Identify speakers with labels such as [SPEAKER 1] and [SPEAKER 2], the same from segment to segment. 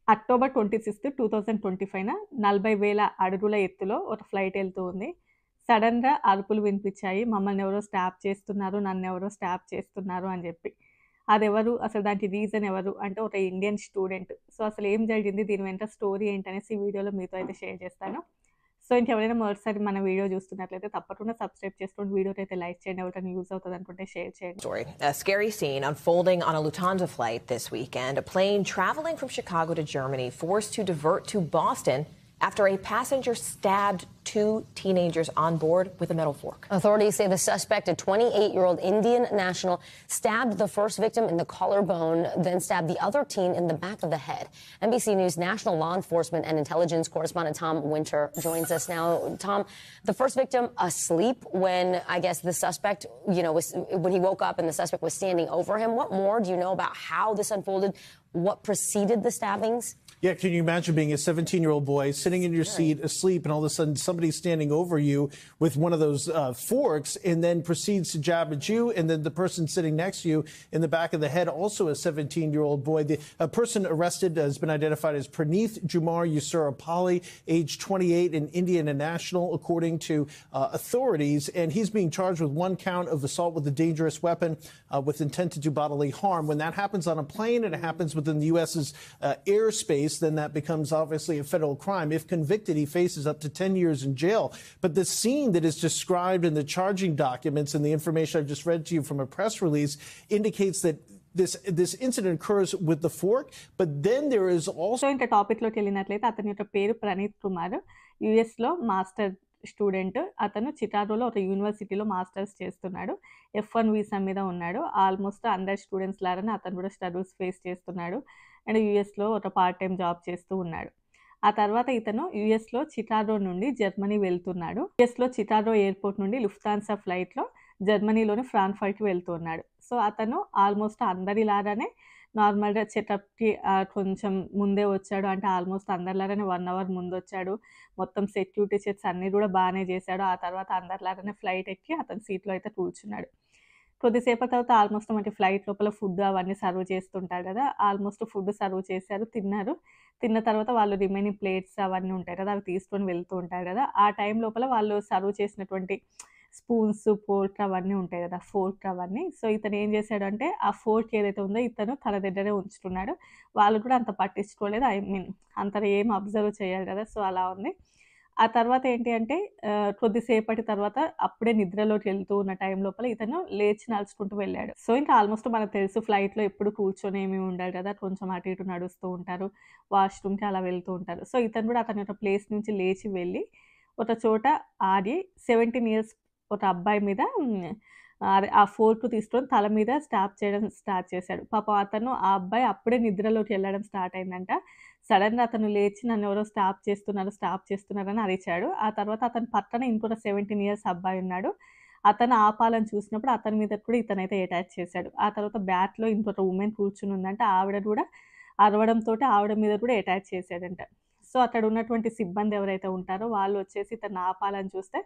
[SPEAKER 1] October 26, 2025న 40,000 అడుగుల ఎత్తులో ఒక ఫ్లైట్ ఎళ్తూ ఉంది. సడెన్‌గా అరుపులు వినిపించాయి. మమ్మల్ని ఎవరో స్టాప్ చేస్తున్నారు, నన్నెవరో స్టాప్ చేస్తున్నారు అని జెప్పి. అదెవరు? అసలు దానికి రీజన్ ఎవరు? అంటే ఒక ఇండియన్ స్టూడెంట్. సో, అసలేం జరిగింది? దీని వెనక స్టోరీ ఏంటనేసి ఈ వీడియోలో మీతో అయితే షేర్ చేస్తాను. సో, ఇంకెవరైనా మొదటిసారి మన వీడియో చూస్తున్నట్లయితే తప్పకుండా సబ్స్క్రైబ్ చేసుకోండి. వీడియోకైతే లైక్ చేయండి. ఎవరికైనా యూజ్ అవుతదనుకుంటే షేర్ చేయండి.
[SPEAKER 2] Story. A scary scene unfolding on a Lufthansa flight this weekend. A plane traveling from Chicago to Germany forced to divert to Boston after a passenger stabbed two teenagers on board with a metal fork.
[SPEAKER 3] Authorities say the suspect, a 28-year-old Indian national, stabbed the first victim in the collarbone, then stabbed the other teen in the back of the head. NBC News national law enforcement and intelligence correspondent Tom Winter joins us now. Tom, the first victim asleep when I guess the suspect, when he woke up and the suspect was standing over him. What more do you know about how this unfolded? What preceded the stabbings?
[SPEAKER 4] Yeah, can you imagine being a 17-year-old boy sitting in your seat asleep and all of a sudden somebody's standing over you with one of those forks and then proceeds to jab at you, and then the person sitting next to you in the back of the head, also a 17-year-old boy. The person arrested has been identified as Praneeth Jumar Yusura-Pali, age 28, an Indian national, according to authorities, and he's being charged with one count of assault with a dangerous weapon with intent to do bodily harm. When that happens on a plane and it happens within the U.S.'s airspace, then that becomes obviously a federal crime. If convicted, he faces up to 10 years in jail. But the scene that is described in the charging documents and the information I've just read to you from a press release indicates that this incident occurs with the fork, but then there is also...
[SPEAKER 1] so ఇంకా టాపిక్‌లోకి వెళ్ళినట్లయితే అతని యొక్క పేరు ప్రణీత్ కుమార్. యూఎస్‌లో master student. అతను చికాగోలో ఒక యూనివర్సిటీలో మాస్టర్స్ చేస్తున్నాడు. F1 వీసా మీద ఉన్నాడు. ఆల్మోస్ట్ అందరి స్టూడెంట్స్ లాగానే అతను కూడా స్ట్రగుల్స్ ఫేస్ చేస్తున్నాడు. అండ్ యూఎస్‌లో ఒక పార్ట్ టైమ్ జాబ్ చేస్తూ ఉన్నాడు. ఆ తర్వాత ఇతను యూఎస్‌లో చికాగో నుండి జర్మనీ వెళ్తున్నాడు. యూఎస్‌లో చికాగో ఎయిర్‌పోర్ట్ నుండి లుఫ్తాన్సా ఫ్లైట్‌లో జర్మనీలోని ఫ్రాంక్‌ఫర్ట్‌కి వెళ్తూ ఉన్నాడు. సో, అతను ఆల్మోస్ట్ అందరిలాగానే నార్మల్‌గా చెకప్‌కి కొంచెం ముందే వచ్చాడు. అంటే ఆల్మోస్ట్ అందరిలాగానే 1 అవర్ ముందొచ్చాడు. మొత్తం సెక్యూరిటీ చెక్స్ అన్నీ కూడా బానే చేశాడు. ఆ తర్వాత అందరిలాగానే ఫ్లైట్ ఎక్కి అతని సీట్‌లో అయితే కూర్చున్నాడు. కొద్దిసేపటి తర్వాత ఆల్మోస్ట్ మనకి ఫ్లైట్ లోపల ఫుడ్ అవన్నీ సర్వ్ చేస్తుంటారు కదా! ఆల్మోస్ట్ ఫుడ్ సర్వ్ చేశారు, తిన్నారు. తిన్న తర్వాత వాళ్ళు రిమైనింగ్ ప్లేట్స్ అవన్నీ ఉంటాయి కదా! అవి తీసుకొని వెళ్తూ ఉంటారు కదా! ఆ టైం లోపల వాళ్ళు సర్వ్ చేసినటువంటి స్పూన్స్, ఫోర్క్ అవన్నీ ఉంటాయి కదా! ఫోర్క్ అవన్నీ. సో, ఇతను ఏం చేశాడంటే ఆ ఫోర్క్ ఏదైతే ఉందో ఇతను తన దగ్గరే ఉంచుకున్నాడు. వాళ్ళు కూడా అంత పట్టించుకోలేదు. ఐ మీన్ అంతగా ఏం అబ్జర్వ్ చేయరు కదా! సో, అలా ఉంది. ఆ తర్వాత ఏంటి అంటే కొద్దిసేపటి తర్వాత అప్పుడే నిద్రలోకి వెళ్తూ ఉన్న టైం లోపల ఇతను లేచి నడుచుకుంటూ వెళ్ళాడు. సో, ఇంకా ఆల్మోస్ట్ మనకు తెలుసు ఫ్లైట్‌లో ఎప్పుడు కూర్చొని ఏమి ఉండరు కదా! కొంచెం అటు ఇటు నడుస్తూ ఉంటారు. వాష్‌రూమ్‌కి అలా వెళ్తూ ఉంటారు. సో, ఇతను కూడా అతని యొక్క ప్లేస్ నుంచి లేచి వెళ్ళి ఒక చోట ఆగి 17 ఇయర్స్ ఒక అబ్బాయి మీద అదే ఆ ఫోర్క్ తీసుకొని తల మీద స్టాబ్ చేయడం స్టార్ట్ చేశాడు. పాపం అతను ఆ అబ్బాయి అప్పుడే నిద్రలోకి వెళ్ళడం స్టార్ట్ అయిందంట. సడెన్‌గా అతను లేచి నన్నెవరో స్టాప్ చేస్తున్నారని అరిచాడు. ఆ తర్వాత అతని పక్కన ఇంకొక 17 ఇయర్స్ అబ్బాయి ఉన్నాడు. అతను ఆపాలని చూసినప్పుడు అతని మీద కూడా ఇతనైతే అటాక్ చేశాడు. ఆ తర్వాత బ్యాక్‌లో ఇంకొక వుమెన్ కూర్చొని ఉందంట. ఆవిడ కూడా అరవడంతోటి ఆవిడ మీద కూడా అటాక్ చేశాడంట. సో, అక్కడ ఉన్నటువంటి సిబ్బంది ఎవరైతే ఉంటారో వాళ్ళు వచ్చేసి ఇతన్ని ఆపాలని చూస్తే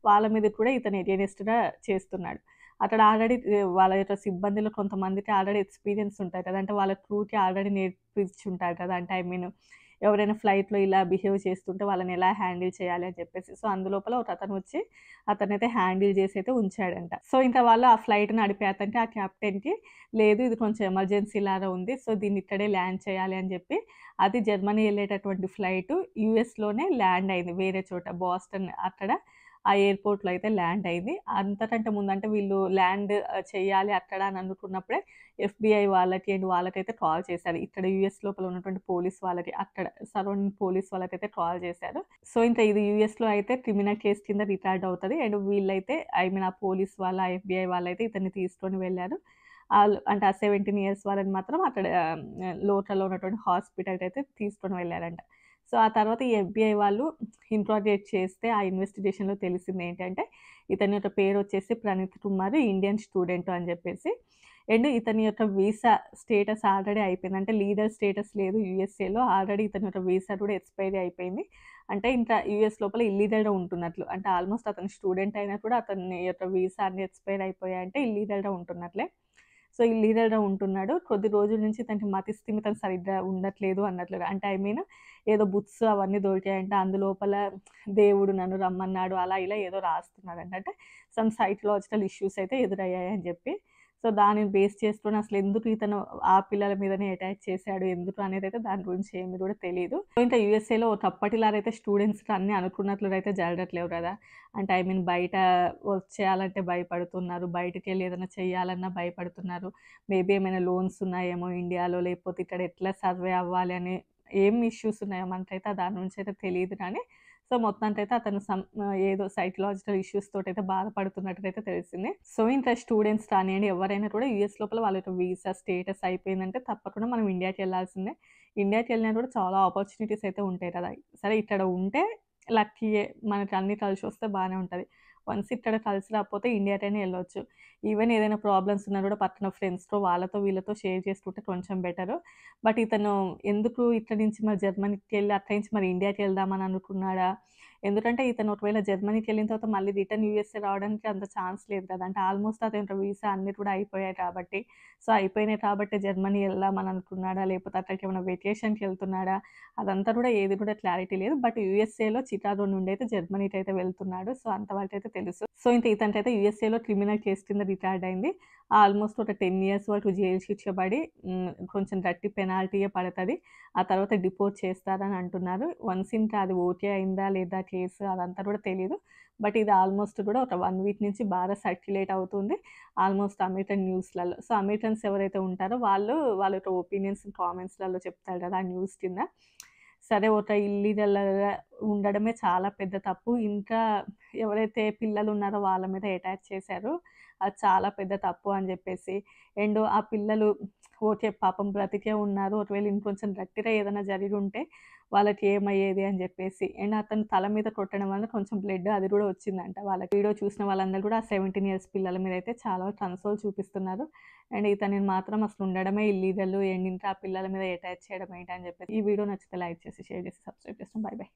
[SPEAKER 1] వాళ్ళ మీద కూడా ఇతను ఎగైనెస్ట్‌గా చేస్తున్నాడు. అక్కడ ఆల్రెడీ వాళ్ళ యొక్క సిబ్బందిలో కొంతమందికి ఆల్రెడీ ఎక్స్‌పీరియన్స్ ఉంటాయి కదా! అంటే వాళ్ళ క్రూకి ఆల్రెడీ నేర్పించుంటారు కదా! అంటే ఐ మీన్ ఎవరైనా ఫ్లైట్‌లో ఇలా బిహేవ్ చేస్తుంటే వాళ్ళని ఎలా హ్యాండిల్ చేయాలి అని చెప్పేసి. సో, అందులోపల ఒకతను వచ్చి అతనైతే హ్యాండిల్ చేసి అయితే ఉంచాడంట. సో, ఇంకా వాళ్ళు ఆ ఫ్లైట్ నడిపే అతనికి ఆ కెప్టెన్‌కి లేదు ఇది కొంచెం ఎమర్జెన్సీ లాగా ఉంది. సో, దీన్ని ఇక్కడే ల్యాండ్ చేయాలి అని చెప్పి అది జర్మనీ ఎళ్ళేటటువంటి ఫ్లైట్ యూఎస్‌లోనే ల్యాండ్ అయింది. వేరే చోట బోస్టన్ అక్కడ ఆ ఎయిర్‌పోర్ట్‌లో అయితే ల్యాండ్ అయింది. అంతకంటే ముందంటే వీళ్ళు ల్యాండ్ చేయాలి అక్కడ అని అనుకున్నప్పుడే ఎఫ్‌బీఐ వాళ్ళకి అండ్ వాళ్ళకైతే కాల్ చేశారు. ఇక్కడ యూఎస్ లోపల ఉన్నటువంటి పోలీస్ వాళ్ళకి అక్కడ సరౌండింగ్ పోలీస్ వాళ్ళకైతే కాల్ చేశారు. సో, ఇంకా ఇది యూఎస్‌లో అయితే క్రిమినల్ కేస్ కింద రికార్డ్ అవుతది. అండ్ వీళ్ళైతే ఐ మీన్ ఆ పోలీస్ వాళ్ళ, ఎఫ్‌బీఐ వాళ్ళైతే ఇతన్ని తీసుకొని వెళ్లారు. అంటే ఆ 17 ఇయర్స్ వాళ్ళని మాత్రం అక్కడ లోకల్‌లో ఉన్నటువంటి హాస్పిటల్‌కైతే తీసుకొని వెళ్లారంట. సో, ఆ తర్వాత ఈ ఎఫ్‌బీఐ వాళ్ళు ఇంట్రాగేట్ చేస్తే ఆ ఇన్వెస్టిగేషన్‌లో తెలిసిందేంటంటే ఇతని యొక్క పేరొచ్చేసి ప్రణీత్ కుమార్ ఇండియన్ స్టూడెంట్ అని చెప్పేసి. అండ్ ఇతని యొక్క వీసా స్టేటస్ ఆల్రెడీ అయిపోయింది. అంటే లీగల్ స్టేటస్ లేదు యూఎస్ఏలో. ఆల్రెడీ ఇతని యొక్క వీసా కూడా ఎక్స్‌పైరీ అయిపోయింది. అంటే ఇంకా యూఎస్ లోపల ఇల్లీగల్‌గా ఉంటున్నట్లు. అంటే ఆల్మోస్ట్ అతను స్టూడెంట్ అయినా కూడా అతని యొక్క వీసా అన్నీ ఎక్స్‌పైర్ అయిపోయాయంటే ఇల్లీగల్‌గా ఉంటున్నట్లే. సో ఇల్లీగల్గా ఉంటున్నాడు. కొద్ది రోజుల నుంచి తనకి మతి స్థిమితం సరిగ్గా ఉండట్లేదు అన్నట్లుగా. అంటే ఐ మీన్ ఏదో బుక్స్ అవన్నీ దొరికాయంట. అందులోపల దేవుడు నన్ను రమ్మన్నాడు అలా ఇలా ఏదో రాస్తున్నాడంట. అంటే సమ్ సైకలాజికల్ ఇష్యూస్ అయితే ఎదురయ్యాయని చెప్పి. సో దానిని బేస్ చేసుకొని అసలు ఎందుకు ఇతను ఆ పిల్లల మీదనే అటాక్ చేశాడు ఎందుకు అనేది అయితే దాని గురించి ఏమి కూడా తెలీదు. సో ఇంకా యూఎస్ఏలో అప్పటిలాగైతే స్టూడెంట్స్ అన్ని అనుకున్నట్లుగా అయితే జరగట్లేవు కదా. అంటే ఐ మీన్ బయట వచ్చేయాలంటే భయపడుతున్నారు, బయటకు వెళ్ళి ఏదైనా చేయాలన్నా భయపడుతున్నారు. మేబీ ఏమైనా లోన్స్ ఉన్నాయేమో ఇండియాలో, లేకపోతే ఇక్కడ ఎట్లా సర్వే అవ్వాలి అని ఏం ఇష్యూస్ ఉన్నాయో మనకైతే దాని నుంచి అయితే తెలియదు. కానీ సో మొత్తానికైతే అతను ఏదో సైకలాజికల్ ఇష్యూస్ తోటైతే బాధపడుతున్నట్టుగా తెలిసింది. సో ఇంకా స్టూడెంట్స్ కానివ్వండి ఎవరైనా కూడా యూఎస్ లోపల వాళ్ళ యొక్క వీసా స్టేటస్ అయిపోయిందంటే తప్పకుండా మనం ఇండియాకి వెళ్ళాల్సిందే. ఇండియాకి వెళ్ళినా కూడా చాలా ఆపర్చునిటీస్ అయితే ఉంటాయి కదా. సరే ఇక్కడ ఉంటే లక్కీయే, మనకి అన్నీ కలిసి వస్తే బాగానే ఉంటుంది. వన్స్ ఇక్కడ కలిసి రాకపోతే ఇండియాకైనా వెళ్ళొచ్చు. ఈవెన్ ఏదైనా ప్రాబ్లమ్స్ ఉన్నా కూడా పక్కన ఫ్రెండ్స్తో వాళ్ళతో వీళ్ళతో షేర్ చేసుకుంటే కొంచెం బెటరు. బట్ ఇతను ఎందుకు ఇక్కడి నుంచి మరి జర్మనీకి వెళ్ళి అక్కడి నుంచి మరి ఇండియాకి వెళ్దామని అనుకున్నాడా? ఎందుకంటే ఇతను ఒకవేళ జర్మనీకి వెళ్ళిన తర్వాత మళ్ళీ రిటర్న్ యూఎస్ఏ రావడానికి అంత ఛాన్స్ లేదు కదా. అంటే ఆల్మోస్ట్ అతని వీసా అన్నీ కూడా అయిపోయాయి కాబట్టి. సో అయిపోయినాయి కాబట్టి జర్మనీ వెళ్దామని అనుకున్నాడా, లేకపోతే అక్కడికి ఏమైనా వెకేషన్కి వెళ్తున్నాడా, అదంతా కూడా ఏది కూడా క్లారిటీ లేదు. బట్ యూఎస్ఏలో చికాగో నుండి అయితే జర్మనీకి అయితే వెళ్తున్నాడు. సో అంతవరకు అయితే తెలుసు. సో ఇంకా ఇతనికైతే యూఎస్ఏలో క్రిమినల్ కేసు కింద రిటార్డ్ అయింది. ఆల్మోస్ట్ ఒక 10 years వరకు జైలు శిక్ష పడి కొంచెం గట్టి పెనాల్టీయే పడుతుంది. ఆ తర్వాత డిపోర్ట్ చేస్తారని అంటున్నారు. వన్స్ ఇంకా అది ఓకే అయిందా లేదా కేసు అదంతా కూడా తెలీదు. బట్ ఇది ఆల్మోస్ట్ కూడా ఒక 1 week నుంచి బాగా సర్క్యులేట్ అవుతుంది ఆల్మోస్ట్ అమెరికన్ న్యూస్లలో. సో అమెరికన్స్ ఎవరైతే ఉంటారో వాళ్ళ యొక్క ఒపీనియన్స్ కామెంట్స్లలో చెప్తారు కదా ఆ న్యూస్ కింద. సరే ఒక ఇల్లీగల్‌గా ఉండడమే చాలా పెద్ద తప్పు. ఇంకా ఎవరైతే పిల్లలు ఉన్నారో వాళ్ళ మీద అటాక్ చేశారో అది చాలా పెద్ద తప్పు అని చెప్పేసి. అండ్ ఆ పిల్లలు ఓకే పాపం బ్రతికే ఉన్నారు. ఒకవేళ ఇంకొంచెం గట్టిగా ఏదైనా జరిగి ఉంటే వాళ్ళకి ఏమయ్యేది అని చెప్పేసి. అండ్ అతను తల మీద కొట్టడం వల్ల కొంచెం బ్లడ్ అది కూడా వచ్చిందంట వాళ్ళకి. వీడియో చూసిన వాళ్ళందరూ కూడా ఆ 17 years పిల్లల మీద అయితే చాలా కన్సోల్ చూపిస్తున్నారు. అండ్ ఇతనిని మాత్రం అసలు ఉండడమే ఇల్లీగల్. అండ్ ఇంకా ఆ పిల్లల మీద అటాచ్ చేయడం ఏంటి అని చెప్పేసి. ఈ వీడియో నచ్చితే లైక్ చేసి షేర్ చేసి సబ్స్క్రైబ్ చేస్తాం. By by.